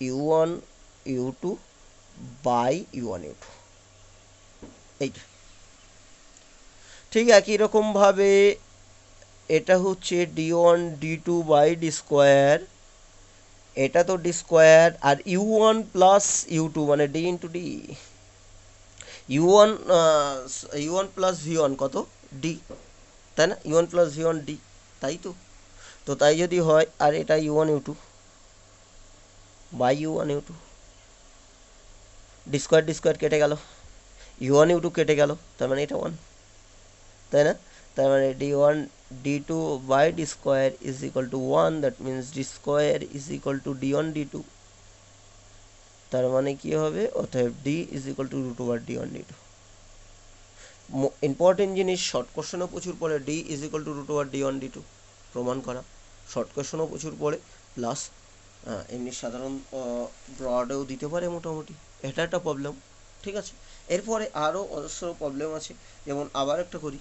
U one U two by U one U two, এইটা। ঠিক একই রকমভাবে এটা হচ্ছে D one D two by D square, এটা তো ডি স্কোয়ার, আর U one plus U two মানে D into D, U one U one plus V one কত, ডি, তাই না, U one plus V one D, তাই তো। তো তাই যদি হয়, আর এটা U one U two by U one U two, D square কেটে গেল, ইউ ওয়ান ইউ টু কেটে গেল, তার মানে এটা ওয়ান, তাই না। তার মানে D one D two by D square is equal to one, that means D square is equal to D one D two, তার মানে কি হবে, অতএব D is equal to root over D one D two. Important জিনিস, short কোশ্চেনও প্রচুর পড়ে, D is equal to root over D one D two প্রমাণ করা, শর্ট কোশ্চেনও প্রচুর পড়ে, প্লাস এমনি সাধারণ ব্রডেও দিতে পারে মোটামুটি, এটা একটা প্রবলেম। ঠিক আছে, এরপরে আরও অজস্র প্রবলেম আছে, যেমন আবার একটা করি।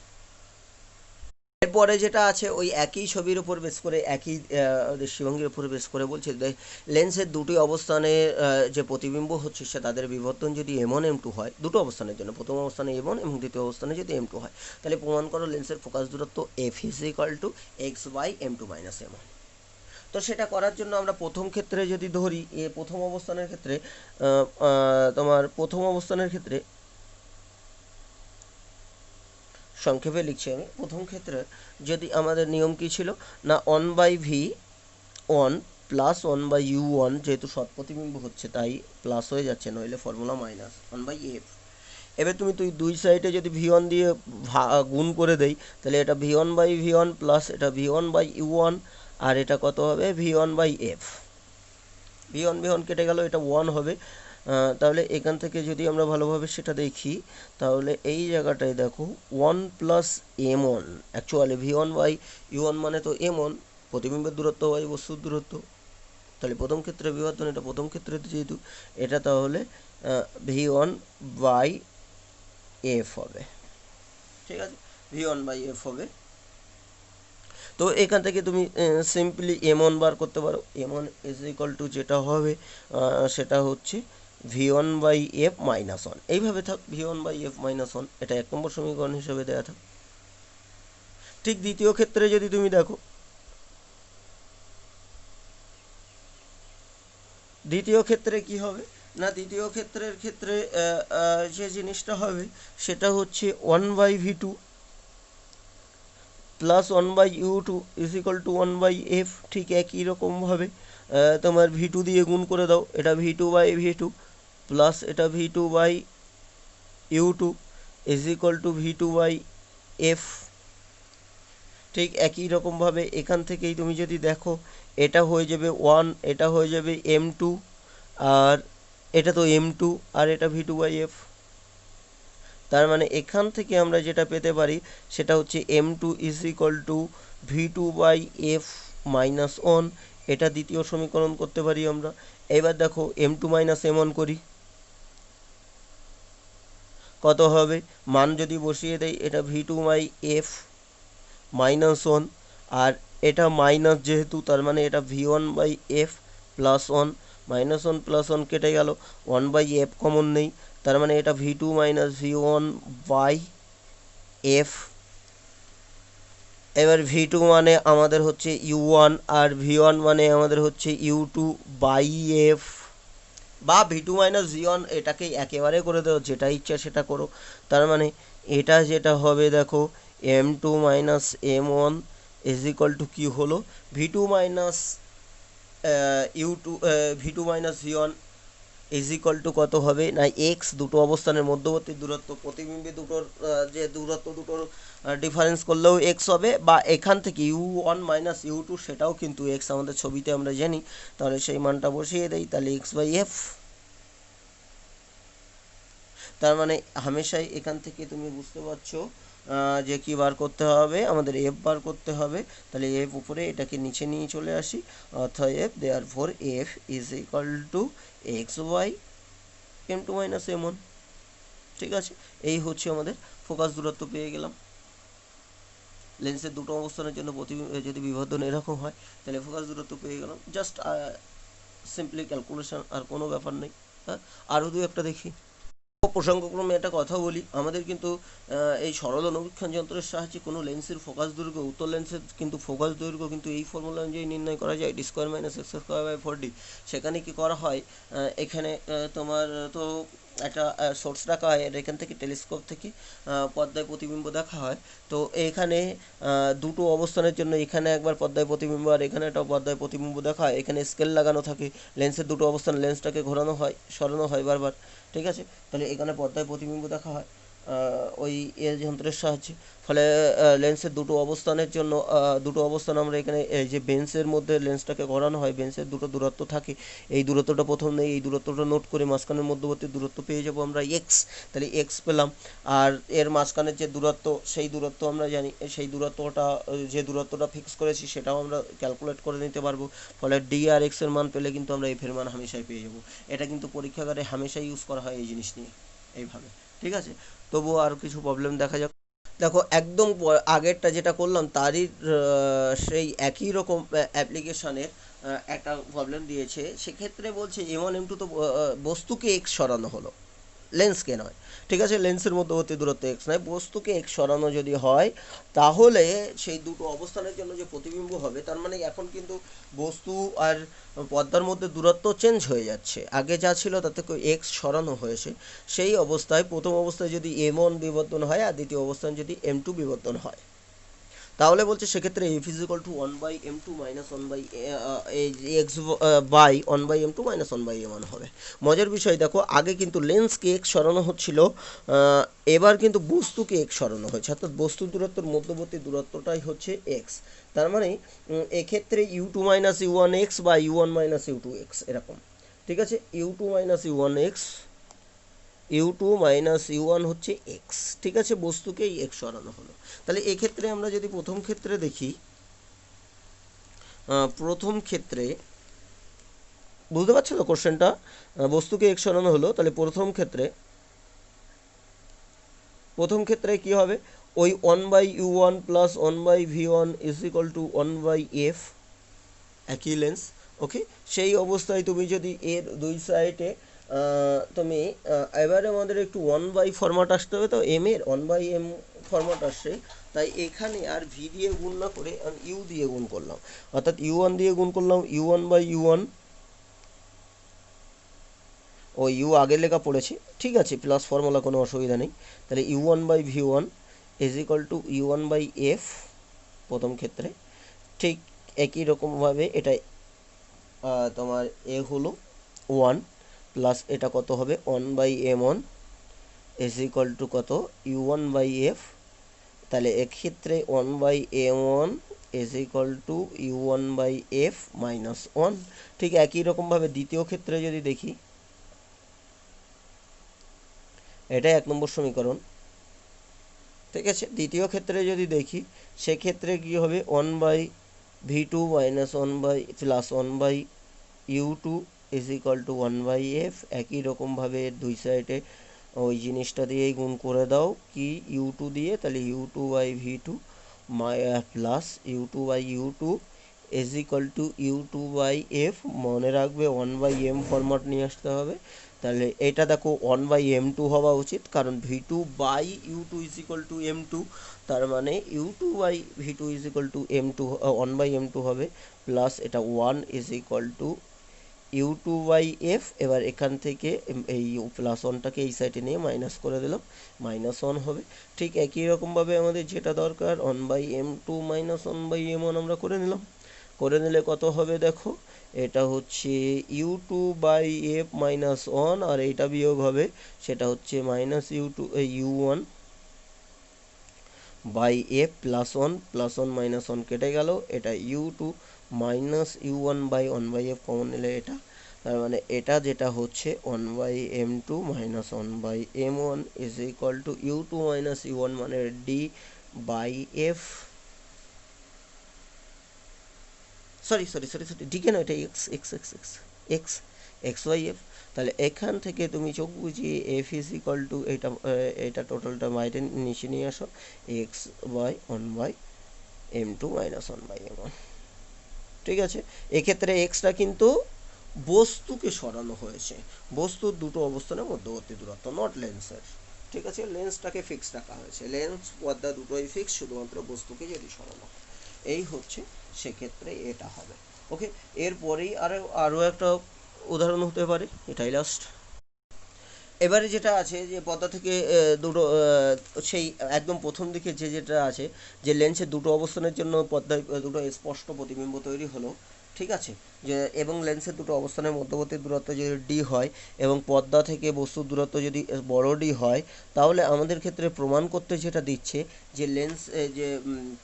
এরপরে যেটা আছে ওই একই ছবির উপর বেস করে, একই দৃষ্টিভঙ্গির উপর বেস করে বলছে লেন্সের দুটি অবস্থানে যে প্রতিবিম্ব হচ্ছে সে তাদের বিবর্তন যদি এম1 এম2 হয়, দুটো অবস্থানের জন্য, প্রথম অবস্থানে এম1 এবং দ্বিতীয় অবস্থানে যদি এম2 হয়, তাহলে প্রমাণ করো লেন্সের ফোকাস দূরত্ব F is equal to X by M two minus M one. তো সেটা করার জন্য আমরা প্রথম ক্ষেত্রে যদি ধরি, প্রথম অবস্থানের ক্ষেত্রে তোমার প্রথম অবস্থানের ক্ষেত্রে সংক্ষেপে লিখছি আমি, প্রথম ক্ষেত্রে যদি আমাদের নিয়ম কী ছিল না, one by V one plus one by U one, যেহেতু সৎ প্রতিবিম্ব হচ্ছে তাই প্লাস হয়ে যাচ্ছে, নইলে formula minus one by F. এবার তুই দুই সাইডে যদি ভি ওয়ান দিয়ে গুণ করে দেই, তাহলে এটা V one by V one plus এটা V one by U one, আর এটা কত হবে V one by F, V one কেটে গেল, এটা ওয়ান হবে। তাহলে এখান থেকে যদি আমরা ভালোভাবে সেটা দেখি, তাহলে এই জায়গাটায় দেখো one plus M one, actually V one by U one মানে তো এম ওয়ান, প্রতিবিম্বের দূরত্ব বাই বস্তুর দূরত্ব, তাহলে প্রথম ক্ষেত্রে বিবর্তন, এটা প্রথম ক্ষেত্রে যেহেতু এটা, তাহলে ভি ওয়ান বাই এফ হবে। ঠিক আছে, ভি ওয়ান বাই এফ হবে। তো এখান থেকে তুমি সিম্পলি এম ওয়ান বার করতে পারো, M one is equal to যেটা হবে সেটা হচ্ছে V one by F minus one, এইভাবে থাক, V one by F minus one, এটা 1 নম্বর সমীকরণ হিসেবে দেওয়া থাক। ঠিক দ্বিতীয় ক্ষেত্রে যদি তুমি দেখো, দ্বিতীয় ক্ষেত্রে কি হবে না, দ্বিতীয় ক্ষেত্রের ক্ষেত্রে যে জিনিসটা হবে সেটা হচ্ছে one by V two plus one by U two is equal to one by F. ঠিক একই রকমভাবে তোমার ভি টু দিয়ে গুণ করে দাও, এটা V two by V two plus এটা V two by U two is equal to V two by F. ঠিক একই রকমভাবে এখান থেকেই তুমি যদি দেখো, এটা হয়ে যাবে ওয়ান, এটা হয়ে যাবে এম টু, আর এটা তো এম টু, আর এটা ভি টু বাই এফ। তার মানে এখান থেকে আমরা যেটা পেতে পারি সেটা হচ্ছে M two is equal to V two by F minus one, এটা দ্বিতীয় সমীকরণ করতে পারি আমরা। এবার দেখো M two minus M one করি, কত হবে, মান যদি বসিয়ে দেই, এটা V two by F minus one, আর এটা মাইনাস যেহেতু, তার মানে এটা V one by F plus one, minus one plus one কেটে গেল, ওয়ান বাই এফ কমন নেই, তার মানে এটা V two minus V one by F. এবার ভি টু মানে আমাদের হচ্ছে ইউ ওয়ান, আর ভি ওয়ান মানে আমাদের হচ্ছে ইউ টু বাই এফ, বা V two minus V one, এটাকে একেবারে করে দেবো, যেটা ইচ্ছা সেটা করো। তার মানে এটা যেটা হবে দেখো, M two minus M one is equal to কী হলো, V two minus U two V two minus V one is equal to কত হবে না এক্স, দুটো অবস্থানের মধ্যবর্তী দূরত্ব, প্রতিবিম্বী দুটোর যে দূরত্ব দুটোর ডিফারেন্স করলেও এক্স হবে, বা এখান থেকে u1 মাইনাস u2 সেটাও কিন্তু এক্স আমাদের ছবিতে আমরা জানি, তাহলে সেই মানটা বসিয়ে দেই, তাহলে এক্স বাই এফ। তার মানে হামেশাই এখান থেকে তুমি বুঝতে পারছো যে কি বার করতে হবে, আমাদের এফ বার করতে হবে। তাহলে এফ উপরে এটাকে নিচে নিয়ে চলে আসি, অতএব therefore F is equal to X Y M two minus M one. ঠিক আছে, এই হচ্ছে আমাদের ফোকাস দূরত্ব পেয়ে গেলাম। লেন্সের দুটো অবস্থানের জন্য যদি বিবর্ধন এরকম হয় তাহলে ফোকাস দূরত্ব পেয়ে গেলাম। জাস্ট সিম্পলি ক্যালকুলেশন, আর কোনো ব্যাপার নেই। হ্যাঁ, আরও দু একটা দেখি। প্রসঙ্গক্রমে একটা কথা বলি, আমাদের কিন্তু এই সরল অনুবীক্ষণ যন্ত্রের সাহায্যে কোনো লেন্সের ফোকাস দৈর্ঘ্য, উত্তর লেন্সের কিন্তু ফোকাস দৈর্ঘ্য কিন্তু এই ফর্মুলা অনুযায়ী নির্ণয় করা যায়, D square minus X square by 4D। সেখানে কি করা হয়, এখানে তোমার তো একটা সোর্স রাখা হয়, আর এখান থেকে টেলিস্কোপ থেকে পর্দায় প্রতিবিম্ব দেখা হয়। তো এখানে দুটো অবস্থানের জন্য এখানে একবার পর্দায় প্রতিবিম্ব আর এখানে একটা পর্দায় প্রতিবিম্ব দেখা হয়। এখানে স্কেল লাগানো থাকে, লেন্সের দুটো অবস্থান, লেন্সটাকে ঘোরানো হয়, সরানো হয় বারবার। ঠিক আছে, তাহলে এখানে পর্দায় প্রতিবিম্ব দেখা হয় ওই যন্ত্রের সাহায্যে। ফলে লেন্সের দুটো অবস্থানের জন্য দুটো অবস্থান আমরা এখানে এই যে বেঞ্চের মধ্যে লেন্সটাকে ঘোরানো হয়, বেঞ্চের দুটো দূরত্ব থাকে, এই দূরত্বটা প্রথম নেই, এই দূরত্বটা নোট করে মাঝখানের মধ্যবর্তী দূরত্ব পেয়ে যাবো আমরা এক্স। তাহলে এক্স পেলাম, আর এর মাঝখানের যে দূরত্ব সেই দূরত্ব আমরা জানি, সেই দূরত্বটা যে দূরত্বটা ফিক্স করেছি সেটাও আমরা ক্যালকুলেট করে নিতে পারবো। ফলে ডি আর এক্স এর মান পেলে কিন্তু আমরা এফ এর মান হামেশাই পেয়ে যাবো। এটা কিন্তু পরীক্ষাগারে হামেশাই ইউজ করা হয় এই জিনিস নিয়ে এইভাবে। ঠিক আছে, তবুও আর কিছু প্রবলেম দেখা যাক। দেখো একদম আগেরটা যেটা করলাম তারই সেই একই রকম অ্যাপ্লিকেশনের একটা প্রবলেম দিয়েছে। সেক্ষেত্রে বলছে M1 M2 তো বস্তুকে এক্স সরানো হলো, লেন্সকে নয়। ঠিক আছে, লেন্সের মধ্যবর্তী দূরত্ব এক্স নয়, বস্তুকে এক্স সরানো যদি হয় তাহলে সেই দুটো অবস্থানের জন্য যে প্রতিবিম্ব হবে, তার মানে এখন কিন্তু বস্তু আর পর্দার মধ্যে দূরত্ব চেঞ্জ হয়ে যাচ্ছে। আগে যা ছিল তাতে এক্স সরানো হয়েছে। সেই অবস্থায় প্রথম অবস্থায় যদি M1 বিবর্তন হয় আর দ্বিতীয় অবস্থায় যদি M2 বিবর্তন হয়, তাহলে বলছে সেক্ষেত্রে F is equal to 1/m2 minus 1/x by 1/m2 minus 1/m1 হবে। মজার বিষয় দেখো, আগে কিন্তু লেন্সকে এক্স সরানো হচ্ছিল, এবার কিন্তু বস্তুকে এক্স সরানো হয়েছে, অর্থাৎ বস্তুর দূরত্বের মধ্যবর্তী দূরত্বটাই হচ্ছে এক্স। তার মানে এক্ষেত্রে U2 মাইনাস U1x বা U1 মাইনাস U2x এরকম। ঠিক আছে, U2 minus U1x, U2 minus U1 হচ্ছে এক্স। ঠিক আছে, বস্তুকেই এক্স সরানো হলো। তাহলে এক্ষেত্রে আমরা যদি প্রথম ক্ষেত্রে দেখি, প্রথম ক্ষেত্রে বুঝতে পারছো তো কোশ্চেনটা, বস্তুকে এক্স সরানো হলো, তাহলে প্রথম ক্ষেত্রে কি হবে, ওই 1/U1 plus 1/V1 is equal two 1/F, একই লেন্স। ওকে, সেই অবস্থায় তুমি যদি এর দুই সাইডে তুমি এবারে আমাদের একটু 1/, ফরম্যাট আসতে হবে, তো এম এর 1/m ফরম্যাট আসছে, তাই এখানে আর ভি দিয়ে গুণ না করে ইউ দিয়ে গুণ করলাম, অর্থাৎ U1 দিয়ে গুণ করলাম, U1/U1, ও ইউ আগে লেখা পড়েছে, ঠিক আছে, প্লাস ফর্মুলা কোনো অসুবিধা নেই। তাহলে U1/V1 is equal two U1/F প্রথম ক্ষেত্রে। ঠিক একই রকমভাবে এটা তোমার এ হলো 1 প্লাস এটা কত হবে 1/m1 ইজ ইকুয়াল টু কত U1/F। তাহলে এক্ষেত্রে 1/m1 is equal two U1/F minus 1। ঠিক একই রকমভাবে দ্বিতীয় ক্ষেত্রে যদি দেখি, এটা 1 নম্বর সমীকরণ। ঠিক আছে, দ্বিতীয় ক্ষেত্রে যদি দেখি সেক্ষেত্রে কি হবে 1/V2 minus 1 plus 1/U2 is equal two 1/F। একই রকমভাবে দুই সাইডে ওই জিনিসটা দিয়েই গুণ করে দাও, কি U2 দিয়ে, তাহলে U2/V2 plus U2/U2 is equal two U2/F। মনে রাখবে 1/m ফরম্যাট নিয়ে আসতে হবে। তাহলে এটা দেখো 1/m2 হওয়া উচিত, কারণ V2/U2 is equal two M2, তার মানে U2/V2 is equal two M2, 1/m2 হবে, প্লাস এটা 1 ইজ ইকুয়াল টু U2/F। এবার এখান থেকে এই প্লাস ওয়ানটাকে এই সাইডে নিয়ে মাইনাস করে দিলাম, মাইনাস 1 হবে। ঠিক একই রকমভাবে আমাদের যেটা দরকার 1/m2 মাইনাস 1/m1 আমরা করে নিলাম, করে নিলে কত হবে দেখো, এটা হচ্ছে u2/f-1, আর এইটা বিয়োগ হবে, সেটা হচ্ছে -u1/f+1 কেটে গেল, এটা u2 -u1/1/f কমন নিলে এটা, তার মানে এটা যেটা হচ্ছে 1/m2 -1/m1 is equal two u2 -u1 মানে d/f, সরি ডি কেন, এটা X X X X X X by F. তাহলে এখান থেকে তুমি চোখ বুঝিয়ে এফ ইজ ইকুয়াল টু এটা, এটা টোটালটা বাইরে নিচে নিয়ে আসো, x/1/m2 -1/m1। ঠিক আছে, এক্ষেত্রে এক্সটা কিন্তু বস্তুকে সরানো হয়েছে, বস্তুর দুটো অবস্থানের মধ্যবর্তী দূরত্ব, নট লেন্সের। ঠিক আছে, লেন্সটাকে ফিক্স রাখা হয়েছে, লেন্স পর্দা দুটোই ফিক্স, শুধুমাত্র বস্তুকে যদি সরানো, এই হচ্ছে সেক্ষেত্রে এটা হবে। ওকে, এরপরেই আরও একটা উদাহরণ হতে পারে, এটাই লাস্ট। এবারে যেটা আছে যে পর্দা থেকে দুটো সেই একদম প্রথম দিকে যেটা আছে, যে লেন্সের দুটো অবস্থানের জন্য পর্দায় দুটো স্পষ্ট প্রতিবিম্ব তৈরি হলো। ঠিক আছে, যে এবং লেন্সের দুটো অবস্থানের মধ্যবর্তী দূরত্ব যদি ডি হয় এবং পর্দা থেকে বস্তুর দূরত্ব যদি বড় ডি হয়, তাহলে আমাদের ক্ষেত্রে প্রমাণ করতে যেটা দিচ্ছে যে লেন্স, যে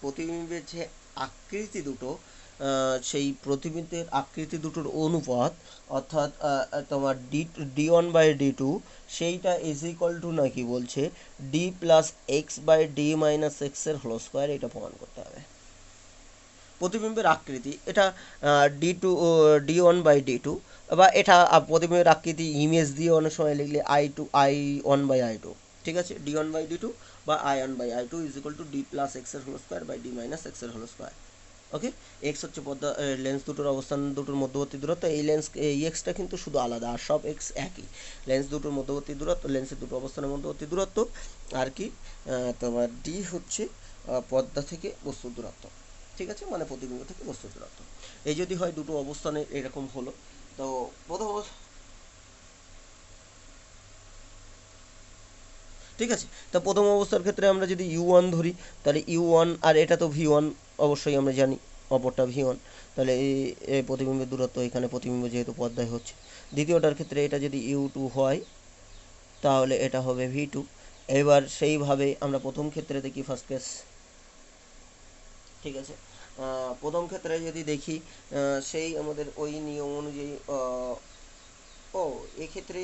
প্রতিবিম্বের যে আকৃতি দুটো, সেই প্রতিবিম্বের আকৃতি দুটোর অনুপাত, অর্থাৎ তোমার d1/d2, সেইটা ইজ ইকুয়াল টু নাকি বলছে d+x/d-x এর হোল স্কোয়ার, এটা প্রমাণ করতে হবে। প্রতিবিম্বের আকৃতি এটা d1/d2, বা এটা প্রতিবিম্বের আকৃতি ইমেজ দিয়ে অনেক সময় লিখলে i1/i2। ঠিক আছে, d1/d2 বা i1/i2 is equal two d+x/d-x। Okay, x হচ্ছে পর্দা লেন্স দুটোর অবস্থান দুটোর মধ্যবর্তী দূরত্ব, এই লেন্স এই এক্সটা কিন্তু শুধু আলাদা, আর সব এক্স একই। লেন্স দুটোর মধ্যবর্তী দূরত্ব, লেন্সের দুটো অবস্থানের মধ্যবর্তী দূরত্ব, আর কি তোমার ডি হচ্ছে পর্দা থেকে বস্তুর দূরত্ব। ঠিক আছে, মানে প্রতিবিম্ব থেকে বস্তুর দূরত্ব। এই যদি হয় দুটো অবস্থানে এরকম হলো, তো প্রথম, ঠিক আছে, তো প্রথম অবস্থার ক্ষেত্রে আমরা যদি u1 ধরি, তাহলে u1, আর এটা তো v1 অবশ্যই আমরা জানি, অপরটা v1, তাহলে এই প্রতিবিম্বের দূরত্ব, এখানে প্রতিবিম্ব যেহেতু পর্দায় হচ্ছে। দ্বিতীয়টার ক্ষেত্রে এটা যদি u2 হয়, তাহলে এটা হবে v2। এবার সেইভাবে আমরা প্রথম ক্ষেত্রে দেখি, ফার্স্ট কেস। ঠিক আছে, প্রথম ক্ষেত্রে যদি দেখি, সেই আমাদের ওই নিয়ম অনুযায়ী, ও এক্ষেত্রে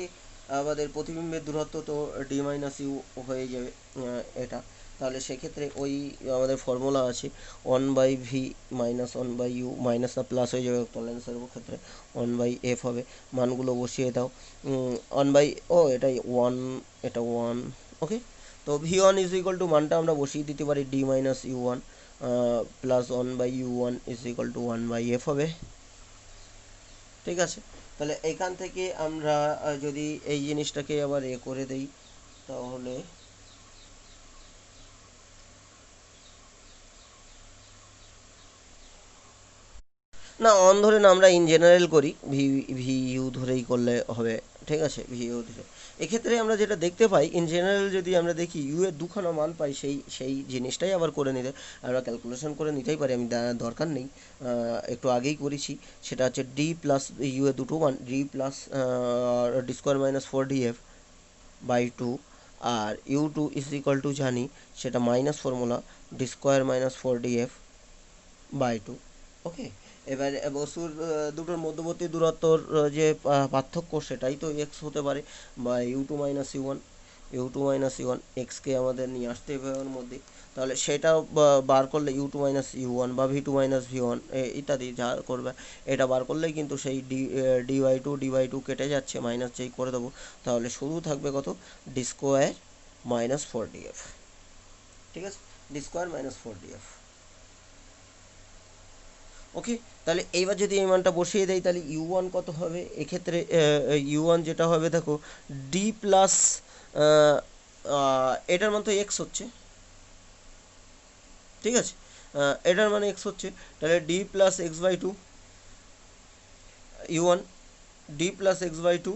আমাদের প্রতিবিম্বের দূরত্ব তো d-u হয়ে যাবে, এটা, তাহলে সেক্ষেত্রে ওই আমাদের ফর্মুলা আছে 1/v -1/u, মাইনাস না প্লাস হয়ে যাবে লেন্সের ক্ষেত্রে, 1/f হবে, মানগুলো বসিয়ে দাও। 1 বাই, ও এটাই 1, এটা 1। ওকে, তো v1 ইজ ইকুয়াল টু মানটা আমরা বসিয়ে দিতে পারি d-u1 plus 1/u1 is equal two 1/f হবে। ঠিক আছে, তাহলে এখান থেকে আমরা যদি এই জিনিসটাকে আবার করে দেই, তাহলে না, অন ধরে না, আমরা ইন জেনারেল করি, ভি ইউ ধরেই করলে হবে। ঠিক আছে, ভি ইউ ধরে, এক্ষেত্রে আমরা যেটা দেখতে পাই, ইন জেনারেল যদি আমরা দেখি ইউ এর দুখানা মান পাই, সেই জিনিসটাই আবার করে নিতে, আমরা ক্যালকুলেশন করে নিতেই পারি, আমি দরকার নেই, একটু আগেই করেছি। সেটা হচ্ছে ডি প্লাস ইউ এর দুটো মান, d+d²-4df/2, R u2 is equal two জানি, সেটা মাইনাস ফর্মুলা d²-4df/2। ওকে, এবার বস্তুর দুটোর মধ্যবর্তী দূরত্বর যে পার্থক্য, সেটাই তো এক্স হতে পারে, বা u2 - u1 এক্সকে আমাদের নিয়ে আসতে হবে ওর মধ্যে। তাহলে সেটা বার করলে u2 - u1 বা v2 - v1 ইত্যাদি যা করবে, এটা বার করলেই কিন্তু সেই d/2 কেটে যাচ্ছে, মাইনাস যেই করে দেবো, তাহলে শুধু থাকবে কত, d²-4df। ঠিক আছে, d²-4df। ওকে, তাহলে এইবার যদি এই মানটা বসিয়ে দেয়, তাহলে u1 কত হবে এক্ষেত্রে, u1 যেটা হবে দেখো, ডি প্লাস, এটার মান তো এক্স হচ্ছে। ঠিক আছে, এটার মানে এক্স হচ্ছে, তাহলে d+x/2 u1, d+x/2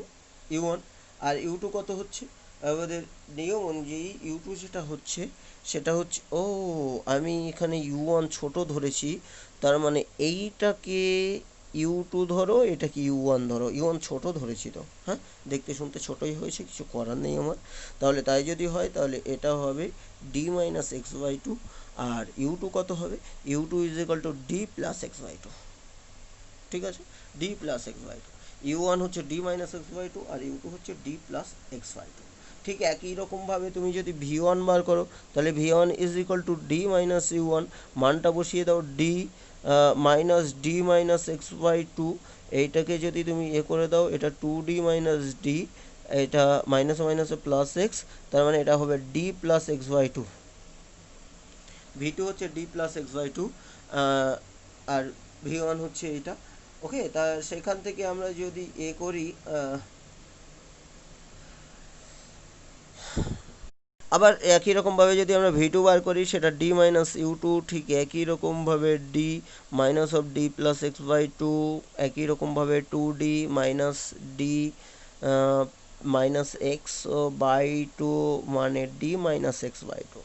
u1, আর u2 কত হচ্ছে, আমাদের নিয়ম অনুযায়ী u2 যেটা হচ্ছে, সেটা হচ্ছে, ও আমি এখানে u1 ছোট ধরেছি, তার মানে এইটাকে ইউ টু ধরো, এটাকে ইউ ওয়ান ধরো, ইউ ওয়ান ছোটো ধরেছি তো, হ্যাঁ, দেখতে শুনতে ছোটোই হয়েছে, কিছু করার নেই আমার। তাহলে তাই যদি হয় তাহলে এটা হবে D minus X by two, আর ইউ টু কত হবে, U two is equal to D plus X by two. ঠিক আছে, D plus X by two, U one হচ্ছে D minus X by two, আর ইউ টু হচ্ছে D plus X by two. ঠিক একই রকমভাবে তুমি যদি ভি ওয়ান বার করো, তাহলে V one is equal to D minus U one, মানটা বসিয়ে দাও D minus D minus X by two. এইটাকে যদি তুমি করে দাও, এটা টু ডি মাইনাস ডি, এটা মাইনাস মাইনাসে প্লাস এক্স, তার মানে এটা হবে D plus X by two. V two হচ্ছে D plus X by two, আর ভি ওয়ান হচ্ছে এইটা। ওকে, তা সেখান থেকে আমরা যদি করি, আবার একই রকমভাবে যদি আমরা ভি টু বার করি, সেটা ডি মাইনাস ইউ টু, ঠিক একই রকমভাবে D minus of D plus X by two, একই রকমভাবে two D minus D minus X by two, মানে D minus X by two.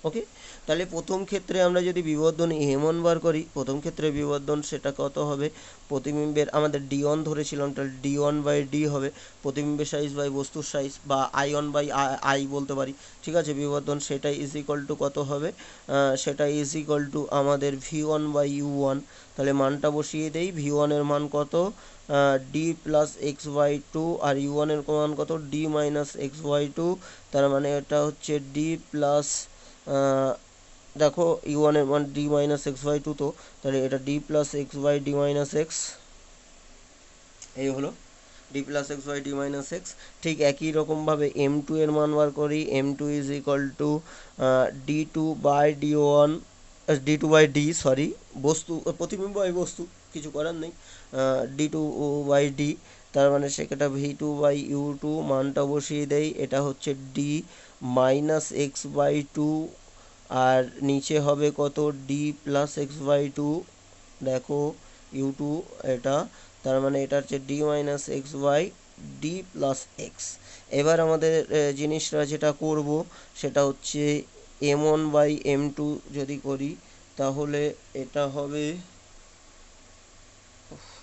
Okay, তাহলে প্রথম ক্ষেত্রে আমরা যদি বিবর্ধন এমন বার করি, প্রথম ক্ষেত্রে বিবর্ধন সেটা কত হবে, প্রতিবিম্বের আমাদের ডি ওয়ান ধরেছিলাম, তাহলে ডি ওয়ান বাই ডি হবে প্রতিবিম্বের সাইজ বাই বস্তুর সাইজ, বা আই ওয়ান বাই আই বলতে পারি। ঠিক আছে, বিবর্ধন সেটা ইজ ইকুয়াল টু কত হবে, সেটা ইজ ইকুয়াল টু আমাদের V one by U one. তাহলে মানটা বসিয়ে দেই, ভি ওয়ানের মান কত, D plus X by two, আর ইউ ওয়ানের মান কত, D minus X by two. তার মানে এটা হচ্ছে ডি প্লাস, দেখো ইউ ওয়ানের মান D minus X by two, তো তাহলে এটা D plus X by D minus X, এই হলো D plus X by D minus X. ঠিক একই রকমভাবে এম টু এর মান বার করি, M two is equal to D two by D one, D two by D, sorry, বস্তু প্রতিবিম্ব বাই বস্তু, কিছু করার নেই, ডি টু বাই ডি। তার মানে সেটা V two by U two, মানটা বসিয়ে দেই, এটা হচ্ছে D minus X by two, আর নিচে হবে কত, D plus X by two, দেখো ইউ টু এটা, তার মানে এটা হচ্ছে D minus X by D plus X. এবার আমাদের জিনিসটা যেটা করব সেটা হচ্ছে M one by M two যদি করি, তাহলে এটা হবে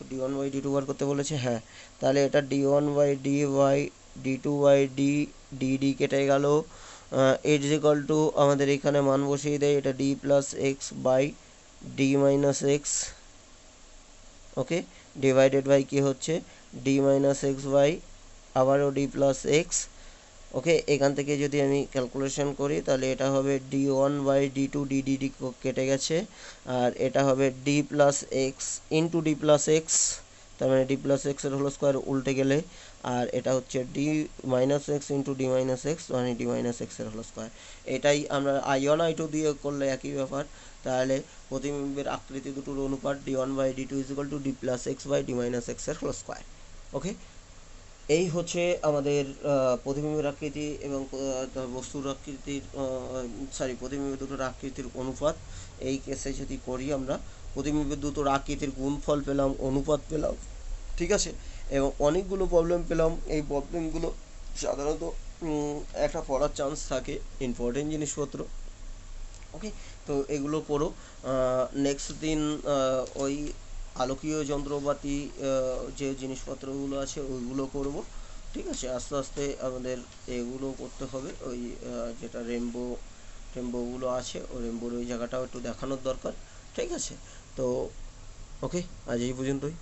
D one by D two বার করতে বলেছে, হ্যাঁ, তাহলে এটা D one by D by D two by D, D D কেটে গেল, ইজ ইকাল টু আমাদের এখানে মান বসিয়ে দেয়, এটা D plus X by D minus X. Okay, divided by কি হচ্ছে, ডি মাইনাস এক্স বাই আবারও ডি প্লাস এক্স। ওকে, এখান থেকে যদি আমি ক্যালকুলেশন করি, তাহলে এটা হবে D one by D two, D D D কেটে গেছে, আর এটা হবে D plus X into D plus X, তার মানে ডি প্লাস এক্সের হোল স্কোয়ার উল্টে গেলে, আর এটা হচ্ছে D minus X into D minus x, মানে ডি মাইনাস এক্সের হোল স্কোয়ার। এটাই আমরা আই ওয়ান আই টু দিয়ে করলে একই ব্যাপার। তাহলে প্রতিবিম্বের আকৃতি দুটোর অনুপাত D one by D two is equal to D plus X by D minus এক্সের হোল স্কোয়ার। ওকে, এই হচ্ছে আমাদের প্রতিবিম্বের আকৃতি এবং বস্তুর আকৃতির, সরি, প্রতিবিম্বের দুটোর আকৃতির অনুপাত। এই কেসে যদি করি আমরা, প্রতিবিম্বের দুটোর আকৃতির গুণফল পেলাম, অনুপাত পেলাম, ঠিক আছে, এবং অনেকগুলো প্রবলেম পেলাম। এই প্রবলেমগুলো সাধারণত একটা পড়ার চান্স থাকে, ইম্পর্টেন্ট জিনিসপত্র। ওকে, তো এগুলো করো। নেক্সট দিন ওই আলোকীয় যন্ত্রপাতি, যে জিনিসপত্রগুলো আছে ওইগুলো করব। ঠিক আছে, আস্তে আস্তে আমাদের এগুলো করতে হবে, ওই যেটা রেমবোগুলো আছে, ওই রেমবোর ওই জায়গাটাও একটু দেখানোর দরকার। ঠিক আছে, তো ওকে, আজ এই পর্যন্তই।